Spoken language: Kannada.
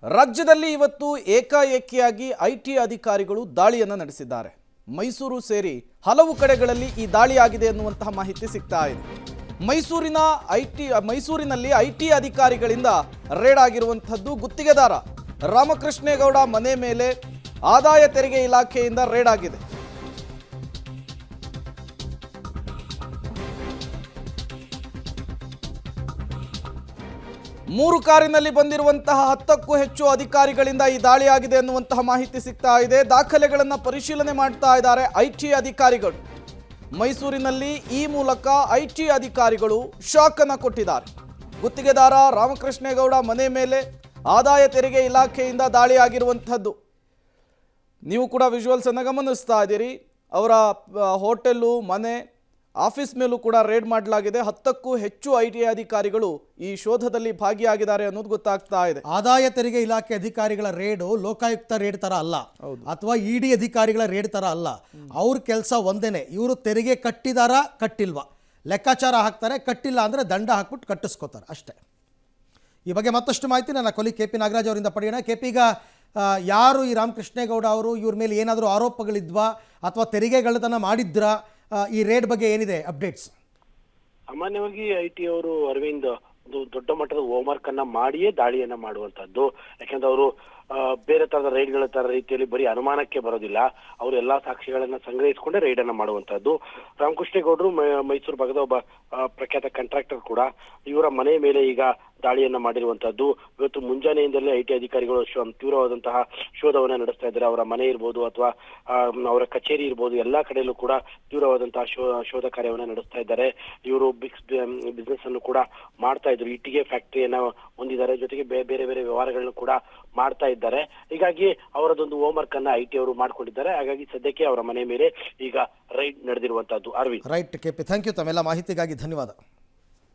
ರಾಜ್ಯದಲ್ಲಿ ಇವತ್ತು ಏಕಾಏಕಿಯಾಗಿ ಐಟಿ ಅಧಿಕಾರಿಗಳು ದಾಳಿಯನ್ನು ನಡೆಸಿದ್ದಾರೆ. ಮೈಸೂರು ಸೇರಿ ಹಲವು ಕಡೆಗಳಲ್ಲಿ ಈ ದಾಳಿಯಾಗಿದೆ ಎನ್ನುವಂತಹ ಮಾಹಿತಿ ಸಿಗ್ತಾ ಇದೆ. ಮೈಸೂರಿನಲ್ಲಿ ಐಟಿ ಅಧಿಕಾರಿಗಳಿಂದ ರೇಡ್ ಆಗಿರುವಂತದ್ದು. ಗುತ್ತಿಗೆದಾರ ರಾಮಕೃಷ್ಣೇಗೌಡ ಮನೆ ಮೇಲೆ ಆದಾಯ ತೆರಿಗೆ ಇಲಾಖೆಯಿಂದ ರೇಡ್ ಆಗಿದೆ. ಮೂರು ಕಾರಿನಲ್ಲಿ ಬಂದಿರುವಂತಹ 10ಕ್ಕೂ ಹೆಚ್ಚು ಅಧಿಕಾರಿಗಳಿಂದ ಈ ದಾಳಿಯಾಗಿದೆ ಎನ್ನುವಂತಹ ಮಾಹಿತಿ ಸಿಗ್ತಾ ಇದೆ. ದಾಖಲೆಗಳನ್ನು ಪರಿಶೀಲನೆ ಮಾಡ್ತಾ ಇದ್ದಾರೆ ಐಟಿ ಅಧಿಕಾರಿಗಳು. ಮೈಸೂರಿನಲ್ಲಿ ಈ ಮೂಲಕ ಐಟಿ ಅಧಿಕಾರಿಗಳು ಶಾಕ್ ಅನ್ನು ಕೊಟ್ಟಿದ್ದಾರೆ. ಗುತ್ತಿಗೆದಾರ ರಾಮಕೃಷ್ಣೇಗೌಡ ಮನೆ ಮೇಲೆ ಆದಾಯ ತೆರಿಗೆ ಇಲಾಖೆಯಿಂದ ದಾಳಿಯಾಗಿರುವಂತಹದ್ದು ನೀವು ಕೂಡ ವಿಜುವಲ್ಸ್ ಅನ್ನು ಗಮನಿಸ್ತಾ ಇದ್ದೀರಿ. ಅವರ ಹೋಟೆಲು, ಮನೆ, ಆಫೀಸ್ ಮೇಲೂ ಕೂಡ ರೇಡ್ ಮಾಡಲಾಗಿದೆ. 10ಕ್ಕೂ ಹೆಚ್ಚು ಐಟಿ ಅಧಿಕಾರಿಗಳು ಈ ಶೋಧದಲ್ಲಿ ಭಾಗಿಯಾಗಿದ್ದಾರೆ ಅನ್ನೋದು ಗೊತ್ತಾಗ್ತಾ ಇದೆ. ಆದಾಯ ತೆರಿಗೆ ಇಲಾಖೆ ಅಧಿಕಾರಿಗಳ ರೇಡು ಲೋಕಾಯುಕ್ತ ರೇಡ್ ತರ ಅಲ್ಲ, ಅಥವಾ ಇಡಿ ಅಧಿಕಾರಿಗಳ ರೇಡ್ ತರ ಅಲ್ಲ. ಅವ್ರ ಕೆಲಸ ಒಂದೇನೆ, ಇವರು ತೆರಿಗೆ ಕಟ್ಟಿದಾರ ಕಟ್ಟಿಲ್ವಾ ಲೆಕ್ಕಾಚಾರ ಹಾಕ್ತಾರೆ, ಕಟ್ಟಿಲ್ಲ ಅಂದರೆ ದಂಡ ಹಾಕ್ಬಿಟ್ಟು ಕಟ್ಟಿಸ್ಕೋತಾರೆ ಅಷ್ಟೇ. ಈ ಬಗ್ಗೆ ಮತ್ತಷ್ಟು ಮಾಹಿತಿ ನನ್ನ ಕೊಲಿ KP ನಾಗರಾಜ್ ಅವರಿಂದ ಪಡೆಯೋಣ. KP, ಈಗ ಯಾರು ಈ ರಾಮಕೃಷ್ಣೇಗೌಡ ಅವರು, ಇವ್ರ ಮೇಲೆ ಏನಾದರೂ ಆರೋಪಗಳಿದ್ವಾ ಅಥವಾ ತೆರಿಗೆಗಳನ್ನ ಮಾಡಿದ್ರಾ? ಈ ರೇಡ್ ಬಗ್ಗೆ ಏನಿದೆ ಅಪ್ಡೇಟ್ಸ್? ಸಾಮಾನ್ಯವಾಗಿ ಐಟಿ ಅವರು ಅರವಿಂದ್ ಒಂದು ದೊಡ್ಡ ಮಟ್ಟದ ಹೋಮ್ವರ್ಕ್ ಅನ್ನ ಮಾಡಿಯೇ ದಾಳಿಯನ್ನ ಮಾಡುವಂತದ್ದು. ಯಾಕಂದ್ರೆ ಅವರು ಬೇರೆ ತರದ ರೈಡ್ಗಳ ತರ ರೀತಿಯಲ್ಲಿ ಬರೀ ಅನುಮಾನಕ್ಕೆ ಬರೋದಿಲ್ಲ, ಅವರು ಎಲ್ಲಾ ಸಾಕ್ಷಿಗಳನ್ನ ಸಂಗ್ರಹಿಸಿಕೊಂಡೇ ರೈಡ್ ಅನ್ನ ಮಾಡುವಂತದ್ದು. ರಾಮಕೃಷ್ಣೇಗೌಡರು ಮೈಸೂರು ಭಾಗದ ಒಬ್ಬ ಪ್ರಖ್ಯಾತ ಕಾಂಟ್ರಾಕ್ಟರ್ ಕೂಡ. ಇವರ ಮನೆ ಮೇಲೆ ಈಗ ದಾಳಿಯನ್ನ ಮಾಡಿರುವಂತದ್ದು. ಇವತ್ತು ಮುಂಜಾನೆಯಿಂದಲೇ ಐಟಿ ಅಧಿಕಾರಿಗಳು ತೀವ್ರವಾದಂತಹ ಶೋಧವನ್ನ ನಡೆಸ್ತಾ ಇದ್ದಾರೆ. ಅವರ ಮನೆ ಇರ್ಬೋದು ಅಥವಾ ಅವರ ಕಚೇರಿ ಇರ್ಬೋದು, ಎಲ್ಲಾ ಕಡೆಯಲ್ಲೂ ಕೂಡ ತೀವ್ರವಾದಂತಹ ಶೋಧ ಕಾರ್ಯವನ್ನ ನಡೆಸ್ತಾ ಇದ್ದಾರೆ. ಇವರು ಬಿಸ್ನೆಸ್ ಅನ್ನು ಕೂಡ ಮಾಡ್ತಾ ಇದ್ರು, ಇಟ್ಟಿಗೆ ಫ್ಯಾಕ್ಟರಿಯನ್ನ ಹೊಂದಿದ್ದಾರೆ, ಜೊತೆಗೆ ಬೇರೆ ಬೇರೆ ವ್ಯವಹಾರಗಳನ್ನು ಕೂಡ ಮಾಡ್ತಾ ಇದ್ದಾರೆ. ಹೀಗಾಗಿ ಅವರದೊಂದು ಹೋಮ್ವರ್ಕ್ ಅನ್ನ ಐಟಿ ಅವರು ಮಾಡ್ಕೊಂಡಿದ್ದಾರೆ. ಹಾಗಾಗಿ ಸದ್ಯಕ್ಕೆ ಅವರ ಮನೆ ಮೇಲೆ ಈಗ ರೈಡ್ ನಡೆದಿರುವಂತದ್ದು. Arvind. Right KP, thank you. ತಮ್ಮೆಲ್ಲ ಮಾಹಿತಿಗಾಗಿ ಧನ್ಯವಾದ.